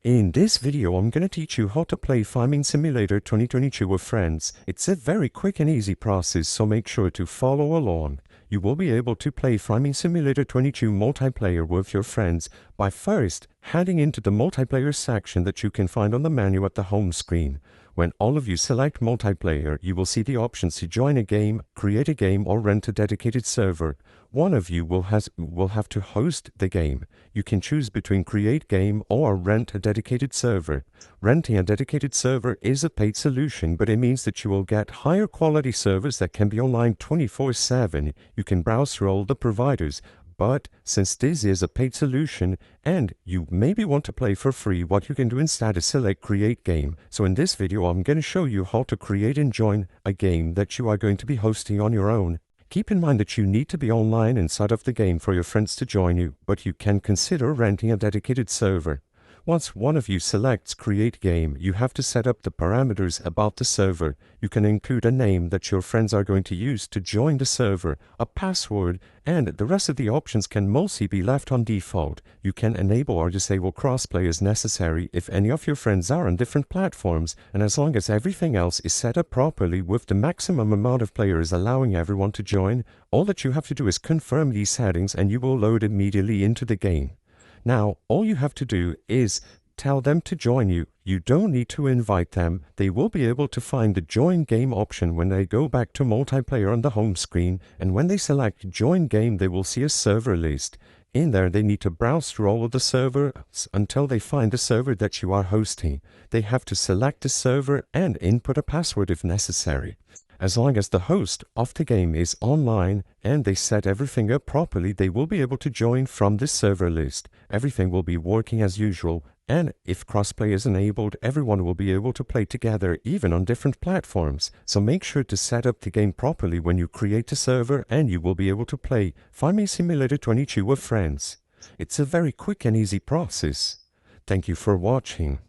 In this video, I'm going to teach you how to play Farming Simulator 2022 with friends. It's a very quick and easy process, so make sure to follow along. You will be able to play Farming Simulator 22 multiplayer with your friends by first heading into the multiplayer section that you can find on the menu at the home screen. When all of you select multiplayer, you will see the options to join a game, create a game, or rent a dedicated server. One of you will have to host the game. You can choose between create game or rent a dedicated server. Renting a dedicated server is a paid solution, but it means that you will get higher quality servers that can be online 24/7. You can browse through all the providers. But since this is a paid solution and you maybe want to play for free, what you can do instead is select create game. So in this video, I'm going to show you how to create and join a game that you are going to be hosting on your own. Keep in mind that you need to be online inside of the game for your friends to join you, but you can consider renting a dedicated server. Once one of you selects Create Game, you have to set up the parameters about the server. You can include a name that your friends are going to use to join the server, a password, and the rest of the options can mostly be left on default. You can enable or disable crossplay as necessary if any of your friends are on different platforms, and as long as everything else is set up properly with the maximum amount of players allowing everyone to join, all that you have to do is confirm these settings and you will load immediately into the game. Now, all you have to do is tell them to join you. You don't need to invite them. They will be able to find the Join Game option when they go back to multiplayer on the home screen, and when they select Join Game, they will see a server list. In there, they need to browse through all of the servers until they find the server that you are hosting. They have to select the server and input a password if necessary. As long as the host of the game is online and they set everything up properly, they will be able to join from this server list. Everything will be working as usual, and if crossplay is enabled, everyone will be able to play together even on different platforms. So make sure to set up the game properly when you create a server and you will be able to play Farming Simulator 22 with friends. It's a very quick and easy process. Thank you for watching.